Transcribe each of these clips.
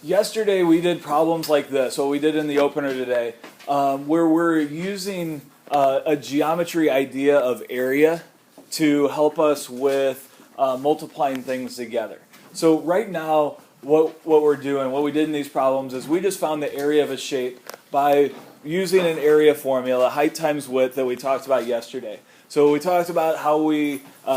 yesterday we did problems like this, what we did in the opener today, where we're using a geometry idea of area to help us with multiplying things together. So right now, what we're doing, what we did in these problems is we just found the area of a shape by using an area formula, height times width, that we talked about yesterday. So we talked about how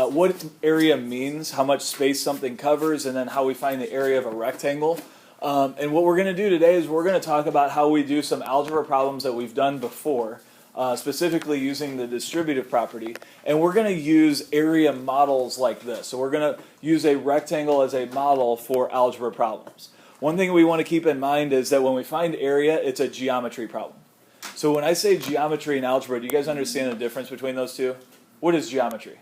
what area means, how much space something covers, and then how we find the area of a rectangle. And what we're going to do today is we're going to talk about how we do some algebra problems that we've done before, specifically using the distributive property. And we're going to use area models like this. So we're going to use a rectangle as a model for algebra problems. One thing we want to keep in mind is that when we find area, it's a geometry problem. So when I say geometry and algebra, do you guys understand the difference between those two? What is geometry?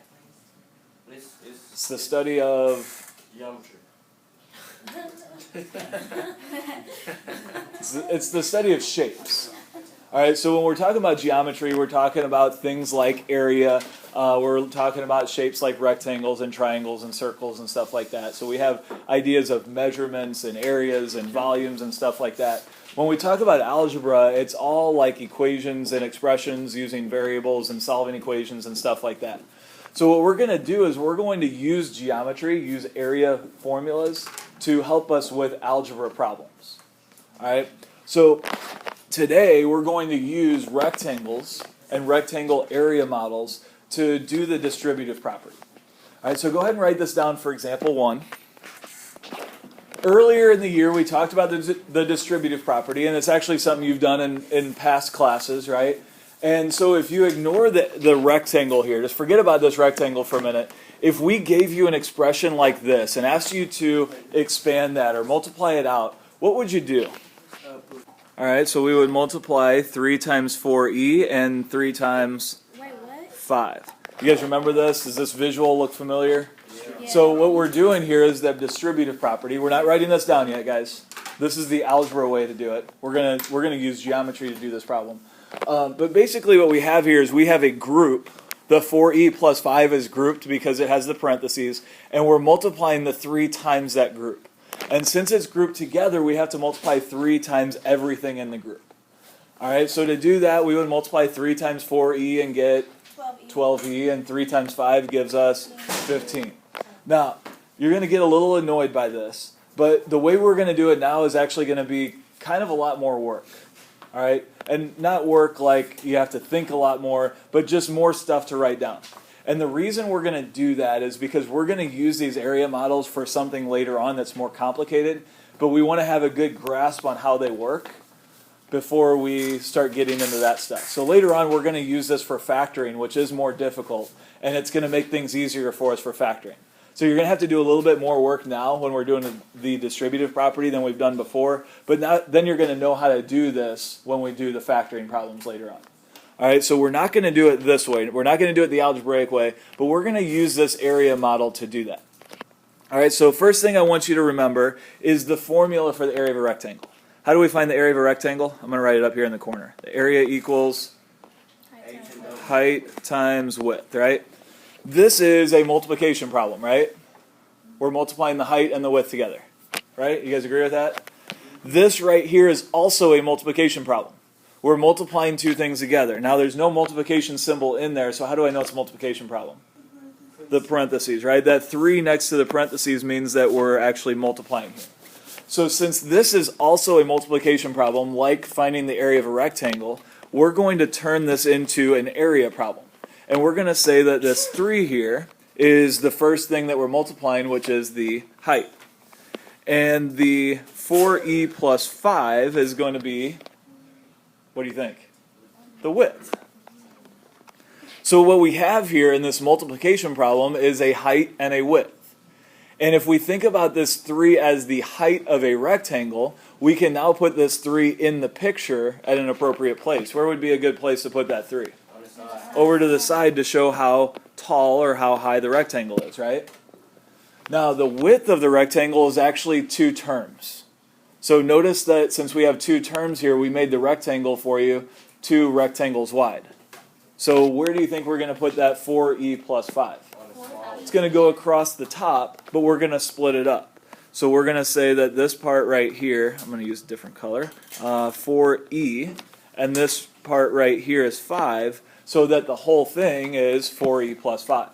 It's the study of... Geometry. It's the study of shapes. All right, so when we're talking about geometry, we're talking about things like area. We're talking about shapes like rectangles and triangles and circles and stuff like that. So we have ideas of measurements and areas and volumes and stuff like that. When we talk about algebra, it's all like equations and expressions using variables and solving equations and stuff like that. So what we're going to do is we're going to use geometry, use area formulas to help us with algebra problems. All right, so today we're going to use rectangles and rectangle area models to do the distributive property. All right, so go ahead and write this down for example 1. Earlier in the year we talked about the distributive property, and it's actually something you've done in past classes, right? And so if you ignore the rectangle here, just forget about this rectangle for a minute. If we gave you an expression like this and asked you to expand that or multiply it out, what would you do? All right, so we would multiply 3 times 4e and 3 times 5. You guys remember this? Does this visual look familiar? Yeah. So what we're doing here is that distributive property. We're not writing this down yet, guys. This is the algebra way to do it. We're gonna use geometry to do this problem. But basically what we have here is we have a group. The 4e plus 5 is grouped because it has the parentheses, and we're multiplying the 3 times that group. And since it's grouped together, we have to multiply 3 times everything in the group. All right, so to do that, we would multiply 3 times 4e and get 12e, and 3 times 5 gives us 15. Now, you're going to get a little annoyed by this, but the way we're going to do it now is actually going to be kind of a lot more work. All right, and not work like you have to think a lot more, but just more stuff to write down. And the reason we're going to do that is because we're going to use these area models for something later on that's more complicated, but we want to have a good grasp on how they work before we start getting into that stuff. So later on, we're going to use this for factoring, which is more difficult, and it's going to make things easier for us for factoring. So you're going to have to do a little bit more work now when we're doing the distributive property than we've done before, but then you're going to know how to do this when we do the factoring problems later on. All right, so we're not going to do it this way. We're not going to do it the algebraic way, but we're going to use this area model to do that. All right, so first thing I want you to remember is the formula for the area of a rectangle. How do we find the area of a rectangle? I'm going to write it up here in the corner. The area equals height times width, right? This is a multiplication problem, right? We're multiplying the height and the width together, right? You guys agree with that? This right here is also a multiplication problem. We're multiplying 2 things together. Now there's no multiplication symbol in there, so how do I know it's a multiplication problem? The parentheses, right? That 3 next to the parentheses means that we're actually multiplying here. So since this is also a multiplication problem, like finding the area of a rectangle, we're going to turn this into an area problem. And we're going to say that this 3 here is the first thing that we're multiplying, which is the height. And the 4e plus 5 is going to be, what do you think? The width. So what we have here in this multiplication problem is a height and a width. And if we think about this 3 as the height of a rectangle, we can now put this 3 in the picture at an appropriate place. Where would be a good place to put that 3? Over to the side to show how tall or how high the rectangle is, right? Now the width of the rectangle is actually 2 terms. So notice that since we have 2 terms here, we made the rectangle for you 2 rectangles wide. So where do you think we're going to put that 4e plus 5? It's going to go across the top, but we're going to split it up. So we're going to say that this part right here, I'm going to use a different color, 4e, and this part right here is 5, so that the whole thing is 4e plus 5.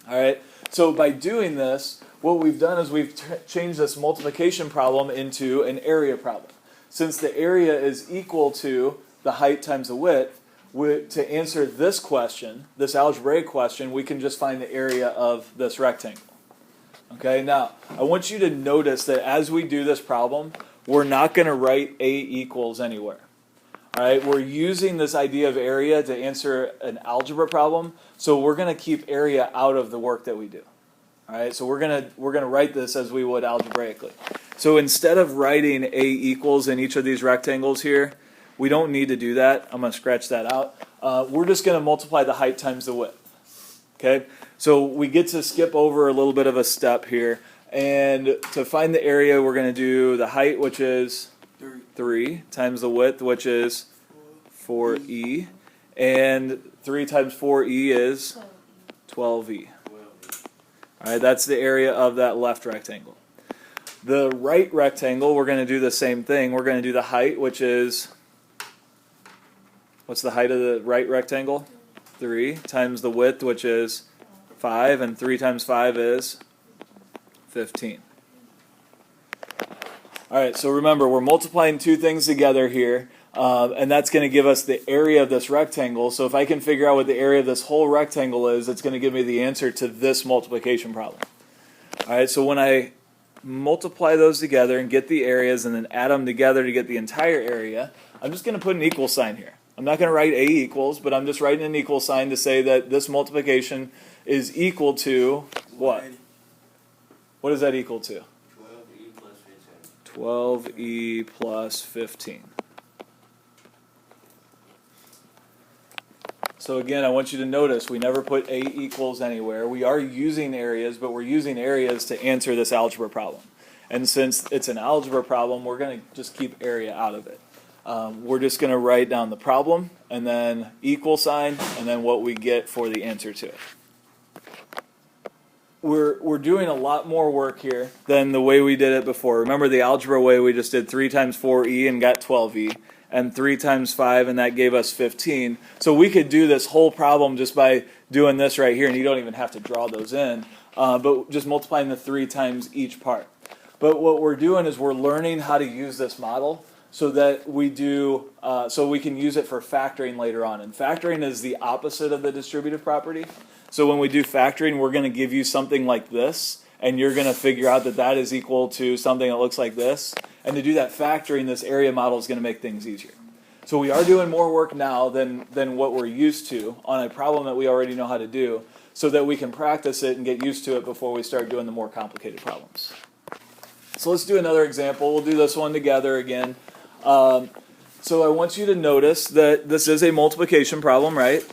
All right, so by doing this, what we've done is we've changed this multiplication problem into an area problem. Since the area is equal to the height times the width, to answer this question, this algebraic question, we can just find the area of this rectangle. Okay, now I want you to notice that as we do this problem, we're not going to write a equals anywhere. All right, we're using this idea of area to answer an algebra problem, so we're going to keep area out of the work that we do. All right, so we're going to write this as we would algebraically. So instead of writing a equals in each of these rectangles here, we don't need to do that. I'm going to scratch that out. We're just going to multiply the height times the width. Okay, so we get to skip over a little bit of a step here, and to find the area, we're going to do the height, which is 3 times the width, which is 4e, and 3 times 4e is 12e. All right, that's the area of that left rectangle. The right rectangle, we're going to do the same thing. We're going to do the height, which is, what's the height of the right rectangle? 3 times the width, which is 5, and 3 times 5 is 15. All right, so remember, we're multiplying two things together here, and that's going to give us the area of this rectangle. So if I can figure out what the area of this whole rectangle is, it's going to give me the answer to this multiplication problem. All right, so when I multiply those together and get the areas and then add them together to get the entire area, I'm just going to put an equal sign here. I'm not going to write a equals, but I'm just writing an equal sign to say that this multiplication is equal to what? What is that equal to? 12e plus 15. So again, I want you to notice we never put a equals anywhere. We are using areas, but we're using areas to answer this algebra problem. And since it's an algebra problem, we're going to just keep area out of it. We're just going to write down the problem, and then equal sign, and then what we get for the answer to it. We're doing a lot more work here than the way we did it before. Remember the algebra way, we just did 3 times 4e and got 12e, and 3 times 5, and that gave us 15. So we could do this whole problem just by doing this right here, and you don't even have to draw those in, but just multiplying the 3 times each part. But what we're doing is we're learning how to use this model so that we do, so we can use it for factoring later on. And factoring is the opposite of the distributive property. So when we do factoring, we're going to give you something like this, and you're going to figure out that that is equal to something that looks like this. And to do that factoring, this area model is going to make things easier. So we are doing more work now than what we're used to on a problem that we already know how to do, so that we can practice it and get used to it before we start doing the more complicated problems. So let's do another example. We'll do this one together again. So I want you to notice that this is a multiplication problem, right?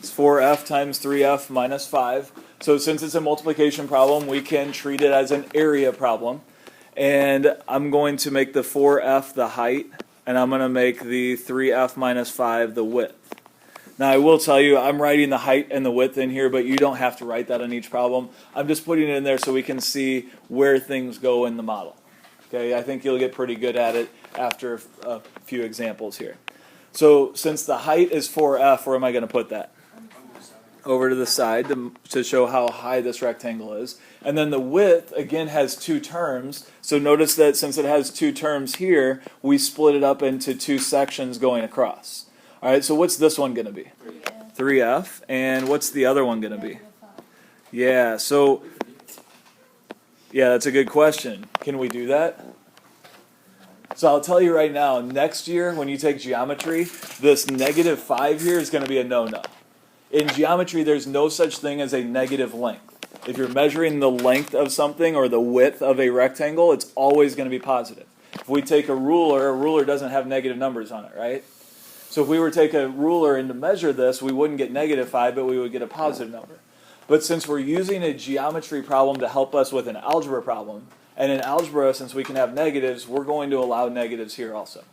It's 4f times 3f minus 5. So since it's a multiplication problem, we can treat it as an area problem. And I'm going to make the 4f the height, and I'm going to make the 3f minus 5 the width. Now I will tell you, I'm writing the height and the width in here, but you don't have to write that on each problem. I'm just putting it in there so we can see where things go in the model. Okay, I think you'll get pretty good at it after a few examples here. So since the height is 4f, where am I going to put that? Over to the side to show how high this rectangle is. And then the width, again, has two terms. So notice that since it has two terms here, we split it up into two sections going across. All right, so what's this one going to be? 3f. And what's the other one going to be? Yeah, so, yeah, that's a good question. Can we do that? So I'll tell you right now, next year when you take geometry, this -5 here is going to be a no-no. In geometry, there's no such thing as a negative length. If you're measuring the length of something or the width of a rectangle, it's always going to be positive. If we take a ruler doesn't have negative numbers on it, right? So if we were to take a ruler and to measure this, we wouldn't get -5, but we would get a positive number. But since we're using a geometry problem to help us with an algebra problem, and in algebra, since we can have negatives, we're going to allow negatives here also.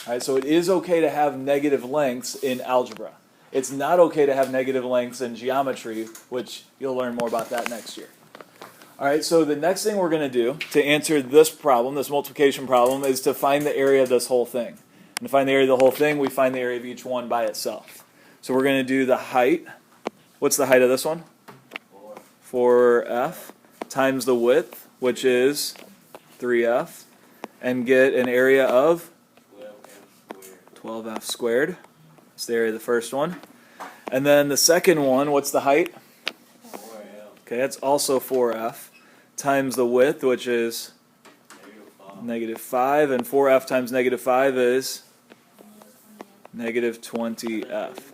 All right, so it is okay to have negative lengths in algebra. It's not okay to have negative lengths in geometry, which you'll learn more about that next year. All right, so the next thing we're going to do to answer this problem, this multiplication problem, is to find the area of this whole thing. And to find the area of the whole thing, we find the area of each one by itself. So we're going to do the height. What's the height of this one? 4f times the width, which is 3f, and get an area of 12f squared. That's the area of the first one. And then the second one, what's the height? 4f. Okay, that's also 4f times the width, which is -5, and 4f times -5 is -20f.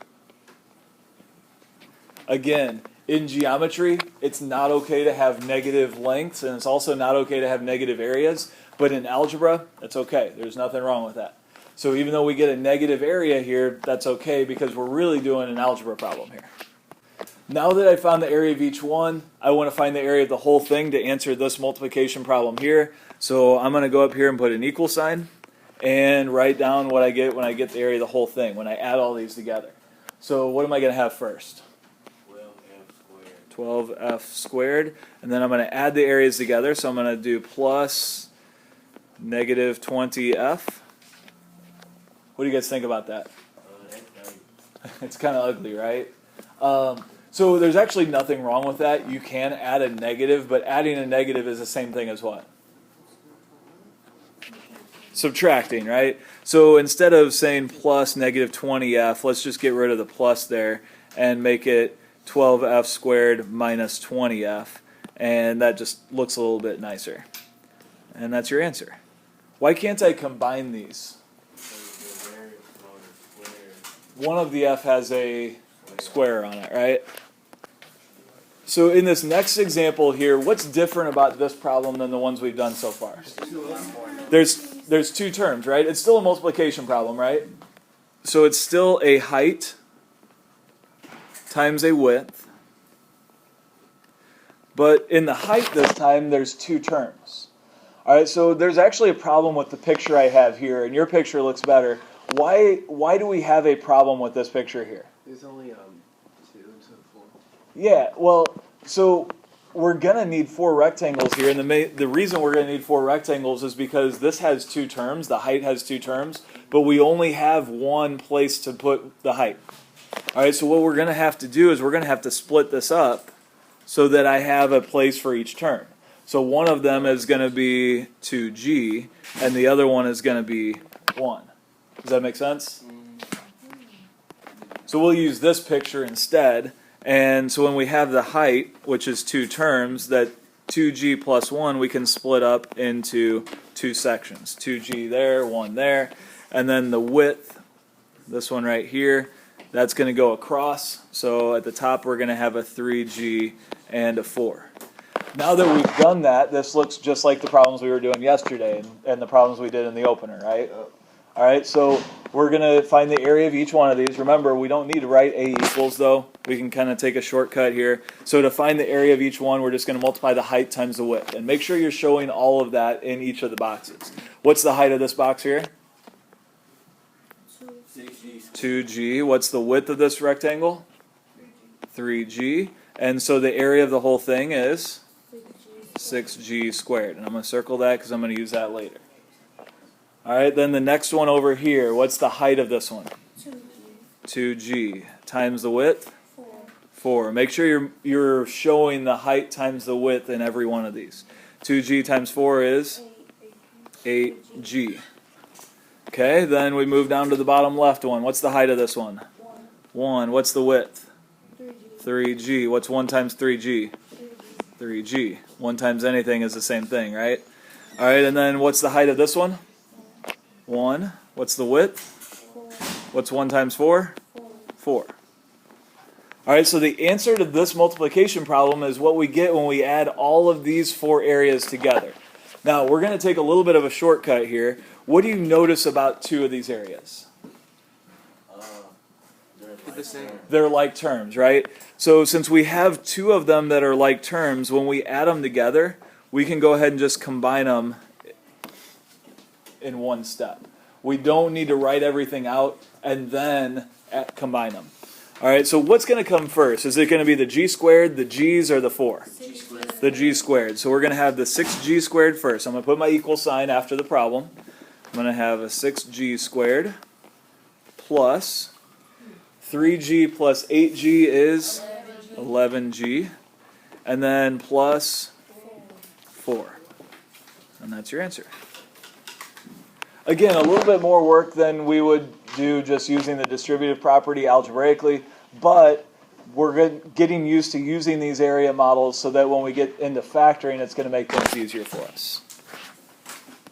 Again, in geometry, it's not okay to have negative lengths, and it's also not okay to have negative areas, but in algebra, it's okay. There's nothing wrong with that. So even though we get a negative area here, that's okay because we're really doing an algebra problem here. Now that I found the area of each one, I want to find the area of the whole thing to answer this multiplication problem here. So I'm going to go up here and put an equal sign and write down what I get when I get the area of the whole thing, when I add all these together. So what am I going to have first? 12f squared. And then I'm going to add the areas together. So I'm going to do plus -20f. What do you guys think about that? It's kind of ugly, right? So there's actually nothing wrong with that. You can add a negative, but adding a negative is the same thing as what? Subtracting, right? So instead of saying plus -20f, let's just get rid of the plus there and make it 12f squared minus 20f. And that just looks a little bit nicer. And that's your answer. Why can't I combine these? One of the f has a square on it, right? So in this next example here, what's different about this problem than the ones we've done so far? There's two terms, right? It's still a multiplication problem, right? So it's still a height times a width. But in the height this time, there's two terms. All right, so there's actually a problem with the picture I have here, and your picture looks better. Why do we have a problem with this picture here? There's only 2 to 4. Yeah, well, so we're going to need 4 rectangles here, and the reason we're going to need 4 rectangles is because this has 2 terms, the height has 2 terms, but we only have one place to put the height. All right, so what we're going to have to do is we're going to have to split this up so that I have a place for each term. So one of them is going to be 2g, and the other one is going to be 1. Does that make sense? So we'll use this picture instead. And so when we have the height, which is 2 terms, that 2g plus 1, we can split up into 2 sections. 2g there, 1 there. And then the width, this one right here, that's going to go across. So at the top, we're going to have a 3g and a 4. Now that we've done that, this looks just like the problems we were doing yesterday and the problems we did in the opener, right? All right, so we're going to find the area of each one of these. Remember, we don't need to write A equals, though. We can kind of take a shortcut here. So to find the area of each one, we're just going to multiply the height times the width. And make sure you're showing all of that in each of the boxes. What's the height of this box here? 2g. What's the width of this rectangle? 3g. And so the area of the whole thing is 6g squared. And I'm going to circle that because I'm going to use that later. All right, then the next one over here, what's the height of this one? 2g times the width? 4. Make sure you're showing the height times the width in every one of these. 2g times 4 is 8g. Okay, then we move down to the bottom left one. What's the height of this one? 1. What's the width? 3g. What's 1 times 3g? 3g. 1 times anything is the same thing, right? All right, and then what's the height of this one? 1. What's the width? 4. What's 1 times 4? 4. All right, so the answer to this multiplication problem is what we get when we add all of these 4 areas together. Now, we're going to take a little bit of a shortcut here. What do you notice about 2 of these areas? They're the same. They're like terms, right? So since we have 2 of them that are like terms, when we add them together, we can go ahead and just combine them in one step. We don't need to write everything out and then combine them. All right, so what's going to come first? Is it going to be the g squared, the g's, or the 4? G squared. the g squared. So we're going to have the 6g squared first. I'm going to put my equal sign after the problem. I'm going to have a 6g squared plus 3g plus 8g is 11g. And then plus 4. And that's your answer. Again, a little bit more work than we would do just using the distributive property algebraically, but we're getting used to using these area models so that when we get into factoring, it's going to make things easier for us.